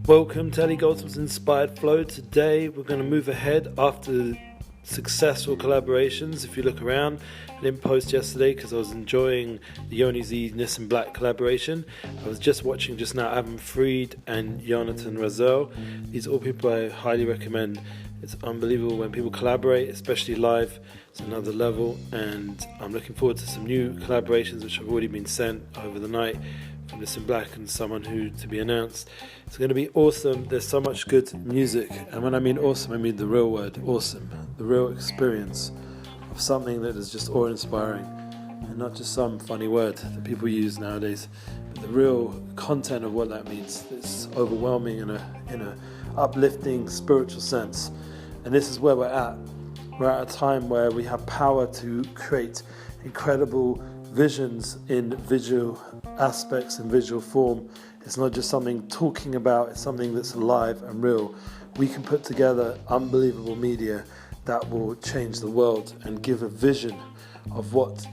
Welcome to Ellie Goldsmith's Inspired Flow. Today we're going to move ahead after successful collaborations. If you look around, I didn't post yesterday because I was enjoying the Yoni Z Nissan Black collaboration. I was just watching just now Avram Fried and Jonathan Razel. These are all people I highly recommend. It's unbelievable when people collaborate, especially live. It's another level, and I'm looking forward to some new collaborations which have already been sent over the night from Nissan Black and someone who to be announced. It's going to be awesome. There's so much good music, and when I mean awesome, I mean the real word, awesome. The real experience of something that is just awe-inspiring, and not just some funny word that people use nowadays, but the real content of what that means. It's overwhelming in a uplifting spiritual sense, and this is where we're at. We're at a time where we have power to create incredible visions in visual aspects and visual form. It's not just something talking about, it's something that's alive and real. We can put together unbelievable media that will change the world and give a vision of what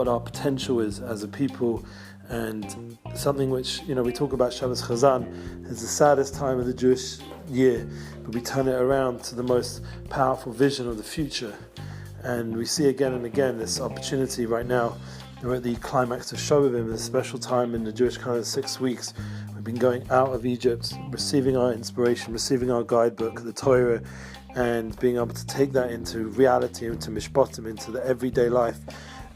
our potential is as a people, and something which, we talk about Shabbos Chazan. It's the saddest time of the Jewish year, but we turn it around to the most powerful vision of the future. And we see again and again this opportunity right now. We're at the climax of Shovavim, a special time in the Jewish calendar, 6 weeks. We've been going out of Egypt, receiving our inspiration, receiving our guidebook, the Torah, and being able to take that into reality, into mishpatim, into the everyday life.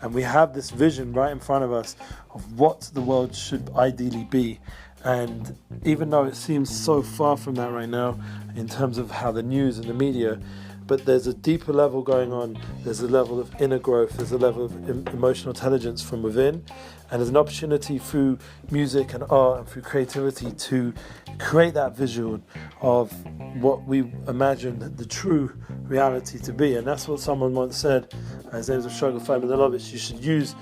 And we have this vision right in front of us of what the world should ideally be. And even though it seems so far from that right now, in terms of how the news and the media, but there's a deeper level going on. There's a level of inner growth. There's a level of emotional intelligence from within. And there's an opportunity through music and art and through creativity to create that visual of what we imagine the true reality to be. And that's what someone once said, his name is Shoghi Feiman-Delovitz, you should use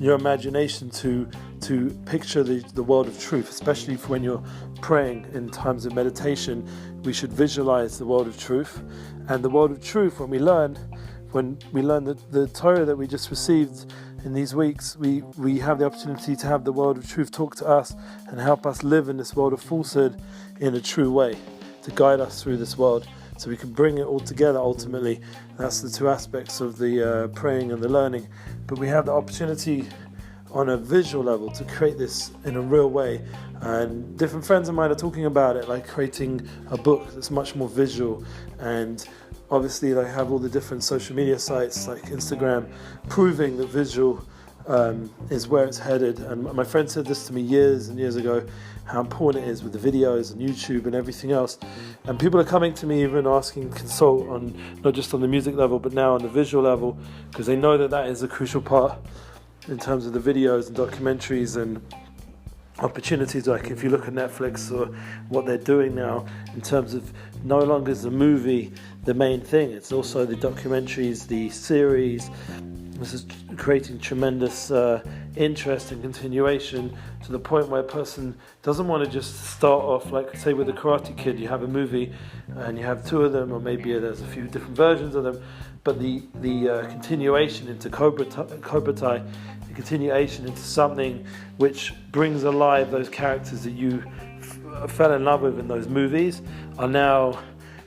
your imagination to picture the world of truth, especially for when you're praying in times of meditation. We should visualize the world of truth. And the world of truth, when we learn the Torah that we just received in these weeks, we have the opportunity to have the world of truth talk to us and help us live in this world of falsehood in a true way, to guide us through this world, so we can bring it all together ultimately. That's the two aspects of the praying and the learning. But we have the opportunity on a visual level to create this in a real way. And different friends of mine are talking about it, like creating a book that's much more visual. And obviously they have all the different social media sites like Instagram proving that visual is where it's headed. And my friend said this to me years and years ago, how important it is with the videos and YouTube and everything else. And people are coming to me even asking consult on, not just on the music level, but now on the visual level, because they know that is a crucial part in terms of the videos and documentaries and opportunities. Like if you look at Netflix or what they're doing now, in terms of no longer is the movie the main thing, it's also the documentaries, the series. This is creating tremendous interest and continuation, to the point where a person doesn't want to just start off, like say with the Karate Kid, you have a movie and you have two of them, or maybe there's a few different versions of them, but the continuation into Cobra Tai, the continuation into something which brings alive those characters that you fell in love with in those movies, are now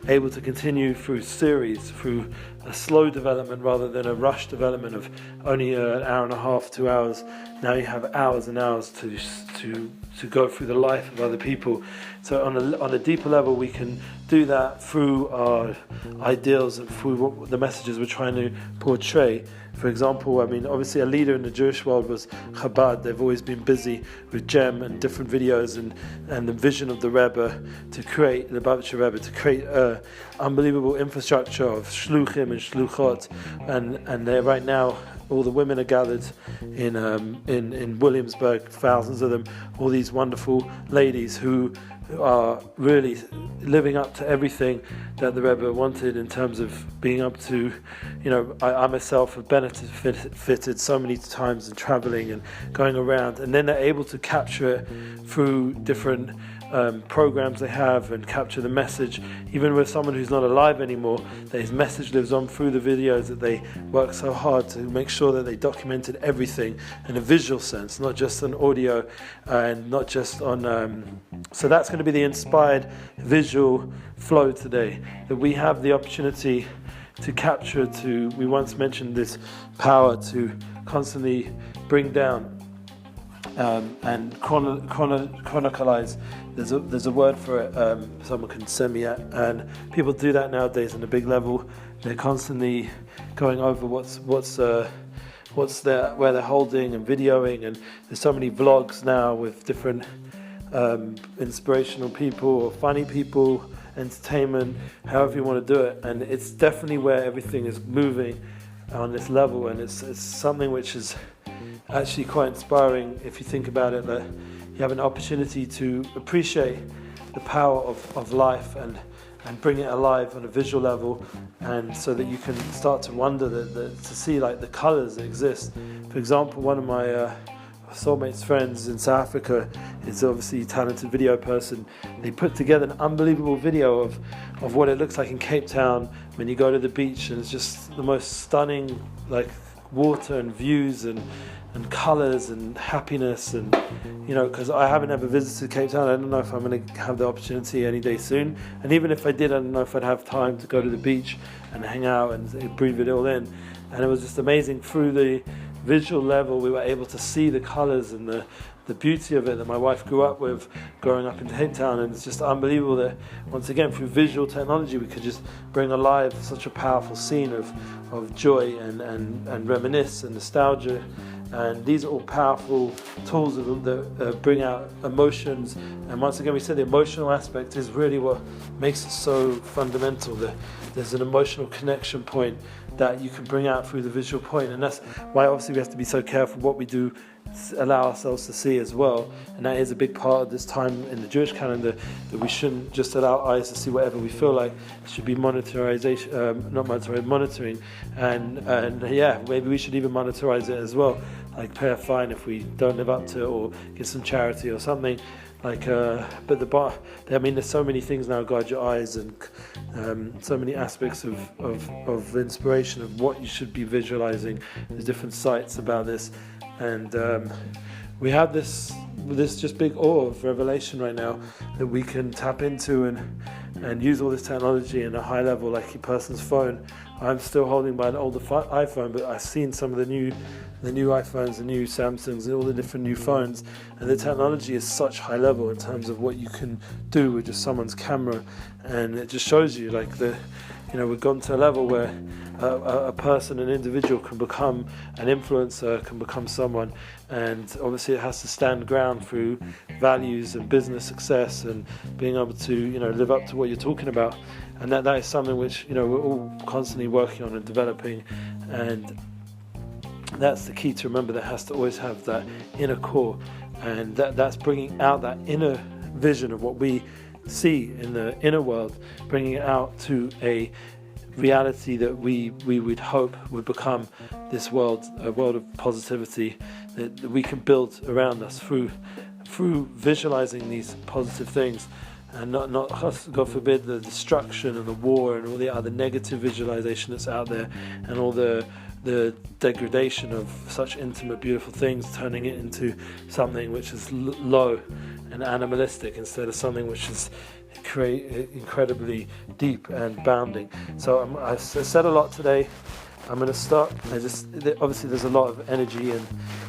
able to continue through series, through a slow development rather than a rush development of only an hour and a half, 2 hours. Now you have hours and hours to go through the life of other people. So on a deeper level, we can do that through our ideals and through what the messages we're trying to portray. For example, obviously a leader in the Jewish world was Chabad. They've always been busy with Gem and different videos and the vision of the Rebbe to create, the Lubavitcher Rebbe, to create an unbelievable infrastructure of shluchim and shluchot. And they're right now, all the women are gathered in Williamsburg, thousands of them, all these wonderful ladies who are really living up to everything that the Rebbe wanted in terms of being up to, I myself have benefited so many times in traveling and going around, and then they're able to capture it through different programs they have and capture the message, even with someone who's not alive anymore, that his message lives on through the videos, that they work so hard to make sure that they documented everything in a visual sense, not just on audio and not just on so that's going to be the inspired visual flow today, that we have the opportunity to capture, we once mentioned this power to constantly bring down and chronicalize. There's a word for it. Someone can send me at, and people do that nowadays on a big level. They're constantly going over what's there, where they're holding and videoing, and there's so many vlogs now with different inspirational people or funny people, entertainment, however you want to do it. And it's definitely where everything is moving on this level, and it's something which is actually quite inspiring if you think about it, that you have an opportunity to appreciate the power of life and bring it alive on a visual level, and so that you can start to wonder to see like the colors that exist. For example, one of my soulmate's friends in South Africa is obviously a talented video person. They put together an unbelievable video of what it looks like in Cape Town when you go to the beach, and it's just the most stunning like water and views and colours and happiness. And because I haven't ever visited Cape Town, I don't know if I'm going to have the opportunity any day soon, and even if I did, I don't know if I'd have time to go to the beach and hang out and breathe it all in. And it was just amazing. Through the visual level, we were able to see the colours and the beauty of it that my wife grew up with growing up in Cape Town. And it's just unbelievable that once again through visual technology we could just bring alive such a powerful scene of joy and reminisce and nostalgia. And these are all powerful tools that bring out emotions. And once again, we said the emotional aspect is really what makes it so fundamental. There's an emotional connection point that you can bring out through the visual point. And that's why obviously we have to be so careful what we do allow ourselves to see as well. And that is a big part of this time in the Jewish calendar, that we shouldn't just allow our eyes to see whatever we feel like. It should be monitoring, and yeah, maybe we should even monitorize it as well, like pay a fine if we don't live up to it, or get some charity or something. There's so many things now guide your eyes, and so many aspects of inspiration of what you should be visualizing. There's different sites about this, and we have this just big awe of revelation right now that we can tap into and use all this technology in a high level, like a person's phone. I'm still holding by an older iPhone, but I've seen some of the new iPhones, the new Samsungs, and all the different new phones, and the technology is such high level in terms of what you can do with just someone's camera. And it just shows you like we've gone to a level where a person, an individual, can become an influencer, can become someone, and obviously it has to stand ground through values and business success and being able to live up to what you're talking about. And that is something which we're all constantly working on and developing, and that's the key to remember. That has to always have that inner core, and that's bringing out that inner vision of what we see in the inner world, bringing it out to a reality that we would hope would become this world, a world of positivity that we can build around us through visualizing these positive things, and not God forbid the destruction and the war and all the other negative visualization that's out there, and all the degradation of such intimate, beautiful things, turning it into something which is low and animalistic instead of something which is incredibly deep and bounding. So I said a lot today. I'm going to stop. Obviously there's a lot of energy and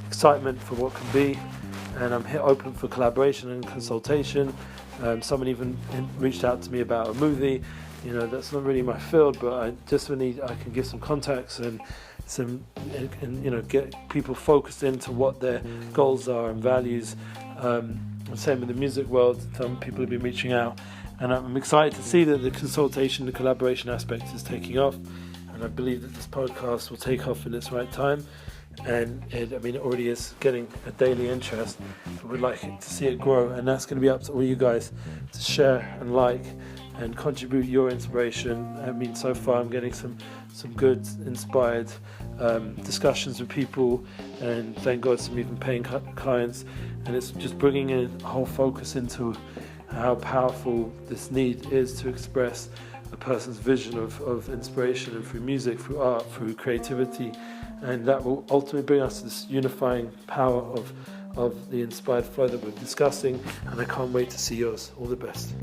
excitement for what can be, and I'm here open for collaboration and consultation. Someone even reached out to me about a movie. That's not really my field, but I can give some contacts and get people focused into what their goals are and values. Same with the music world. Some people have been reaching out, and I'm excited to see that the consultation, the collaboration aspect is taking off, and I believe that this podcast will take off in its right time. And it already is getting a daily interest, but we'd like to see it grow, and that's going to be up to all you guys to share and like and contribute your inspiration. So far I'm getting some good inspired discussions with people, and thank God some even paying clients, and it's just bringing a whole focus into how powerful this need is to express a person's vision of inspiration, and through music, through art, through creativity, and that will ultimately bring us to this unifying power of the inspired flow that we're discussing. And I can't wait to see yours. All the best.